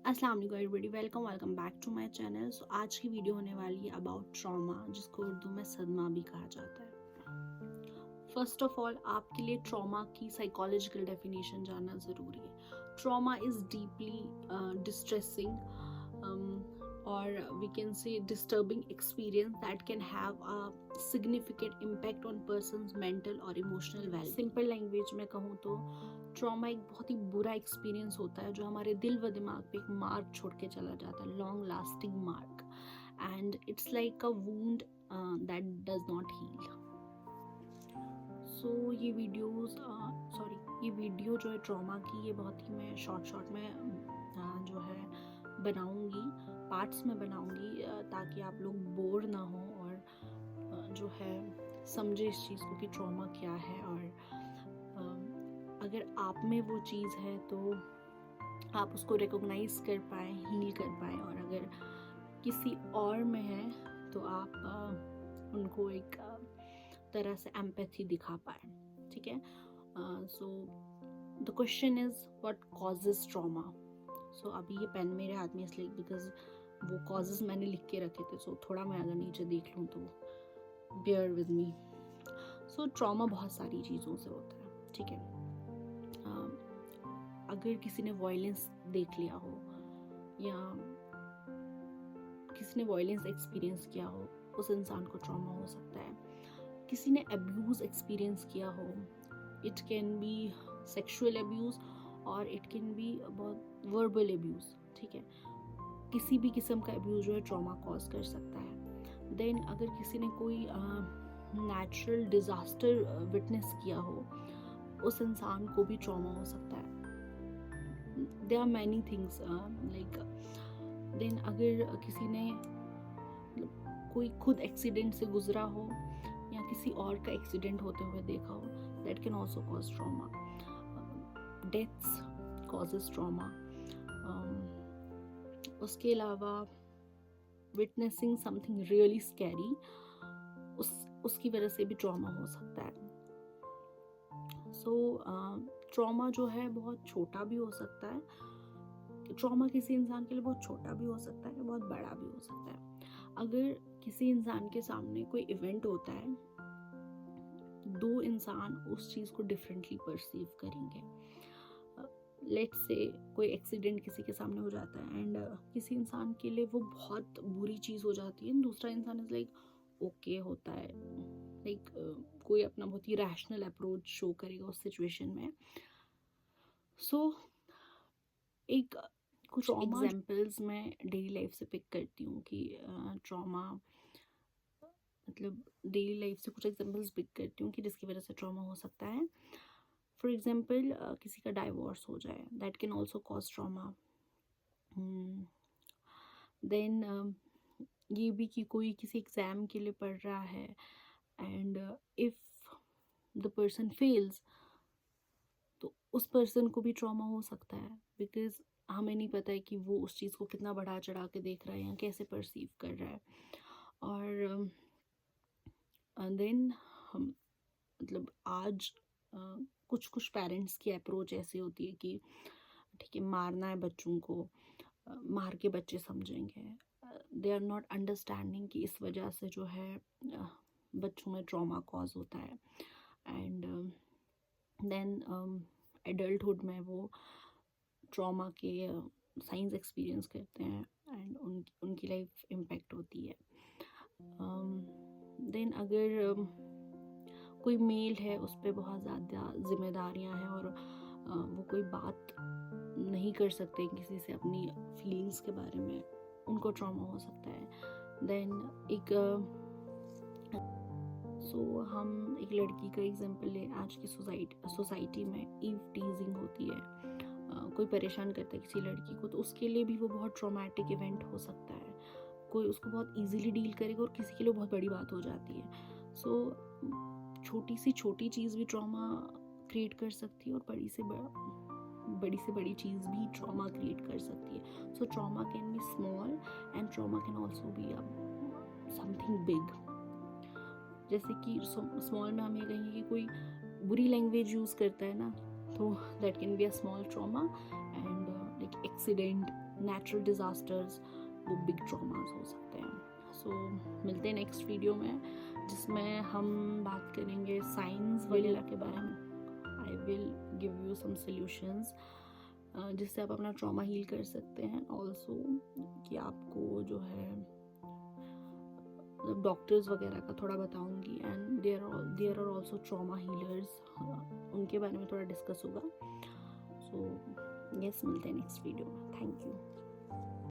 अस्सलाम वालेकुम everybody, welcome back to my channel. So आज की वीडियो होने वाली है अबाउट ट्रॉमा, जिसको उर्दू में सदमा भी कहा जाता है। फर्स्ट ऑफ ऑल, आपके लिए ट्रॉमा की साइकोलॉजिकल डेफिनेशन जानना ज़रूरी है। Trauma is deeply distressing or we can say disturbing experience that can have a significant impact on person's mental or emotional well-being. Simple language में कहूँ तो ट्रॉमा एक बहुत ही बुरा एक्सपीरियंस होता है जो हमारे दिल व दिमाग पे एक मार्क छोड़ के चला जाता है, long lasting mark, and it's like a wound that does not heal. So ये वीडियो जो है ट्रॉमा की, ये बहुत ही मैं शॉर्ट में जो है बनाऊंगी, पार्ट्स में बनाऊंगी, ताकि आप लोग बोर ना हो और जो है समझे इस चीज़ को कि ट्रॉमा क्या है। और अगर आप में वो चीज़ है तो आप उसको रिकॉग्नाइज कर पाए, हील कर पाए, और अगर किसी और में है तो आप उनको एक तरह से एम्पैथी दिखा पाए। ठीक है। So the question is what causes trauma. So अभी ये पेन मेरे हाथ में इसलिए बिकॉज वो कॉजेज मैंने लिख के रखे थे। सो थोड़ा मैं अगर नीचे देख लूँ तो bear with me. So trauma बहुत सारी चीज़ों से होता है। ठीक है। अगर किसी ने वॉयलेंस देख लिया हो या किसी ने वॉयलेंस एक्सपीरियंस किया हो, उस इंसान को ट्रॉमा हो सकता है। किसी ने अब्यूज़ एक्सपीरियंस किया हो, it can be sexual abuse और इट कैन बी बहुत वर्बल अब्यूज़। ठीक है। किसी भी किस्म का अब्यूज़ जो है ट्रॉमा कॉज कर सकता है। देन अगर किसी ने कोई नेचुरल डिज़ास्टर विटनेस किया हो, उस इंसान को भी ट्रॉमा हो सकता है। There are many things like. Then अगर किसी ने कोई खुद एक्सीडेंट से गुजरा हो या किसी और का एक्सीडेंट होते हुए देखा हो, that can also cause trauma. Deaths causes trauma. उसके अलावा विटनेसिंग समथिंग रियली स्कैरी, उसकी वजह से भी ट्रॉमा हो सकता है। सो ट्रॉमा जो है बहुत छोटा भी हो सकता है। ट्रॉमा किसी इंसान के लिए बहुत छोटा भी हो सकता है, बहुत बड़ा भी हो सकता है। अगर किसी इंसान के सामने कोई इवेंट होता है, दो इंसान उस चीज़ को डिफरेंटली परसीव करेंगे। लेट्स से कोई एक्सीडेंट किसी के सामने हो जाता है एंड किसी इंसान के लिए वो बहुत बुरी चीज़ हो जाती है, दूसरा इंसान इज लाइक ओके होता है, लाइक कोई अपना बहुत ही रैशनल अप्रोच शो करेगा उस सिचुएशन में। सो एक कुछ एग्जाम्पल्स मैं डेली लाइफ से पिक करती हूँ कि ट्रॉमा मतलब डेली लाइफ से कुछ एग्जाम्पल्स पिक करती हूँ कि जिसकी वजह से ट्रॉमा हो सकता है। फॉर एग्जाम्पल, किसी का डाइवोर्स हो जाए, that can also cause trauma. Then ये भी कि कोई किसी एग्ज़ाम के लिए पढ़ रहा है and if the person fails, तो उस पर्सन को भी ट्रॉमा हो सकता है, बिकॉज हमें नहीं पता है कि वो उस चीज़ को कितना बढ़ा चढ़ा के देख रहा है या कैसे परसीव कर रहा है। और देन हम मतलब आज कुछ पेरेंट्स की अप्रोच ऐसी होती है कि ठीक है, मारना है बच्चों को, मार के बच्चे समझेंगे। दे आर नॉट अंडरस्टैंडिंग कि इस वजह से जो है बच्चों में ट्रॉमा कॉज होता है। एंड देन एडल्टहुड में वो ट्रॉमा के साइंस एक्सपीरियंस करते हैं एंड उनकी लाइफ इम्पेक्ट होती है। देन अगर कोई मेल है, उस पर बहुत ज़्यादा जिम्मेदारियां हैं और वो कोई बात नहीं कर सकते किसी से अपनी फीलिंग्स के बारे में, उनको ट्रॉमा हो सकता है। देन एक हम एक लड़की का एग्जांपल ले। आज की सोसाइटी में ईव टीजिंग होती है, कोई परेशान करता है किसी लड़की को, तो उसके लिए भी वो बहुत ट्रॉमेटिक इवेंट हो सकता है। कोई उसको बहुत इजीली डील करेगा और किसी के लिए बहुत बड़ी बात हो जाती है। सो छोटी चीज़ भी ट्रॉमा क्रिएट कर सकती है और बड़ी से बड़ी चीज़ भी ट्रॉमा क्रिएट कर सकती है। So trauma can be small and trauma can also be something big. जैसे कि स्मॉल में हम ये कहेंगे कि कोई बुरी लैंग्वेज यूज़ करता है ना, तो that can be a small trauma. And like accident natural disasters, वो बिग ट्रॉमास हो सकते हैं। सो मिलते हैं नेक्स्ट वीडियो में, जिसमें हम बात करेंगे साइंस वगैरह के बारे में। I will give you some solutions जिससे आप अपना ट्रॉमा हील कर सकते हैं। ऑल्सो कि आपको जो है डॉक्टर्स वगैरह का थोड़ा बताऊंगी, and there are also trauma healers, उनके बारे में थोड़ा डिस्कस होगा। सो यस, मिलते हैं नेक्स्ट वीडियो में। Thank you.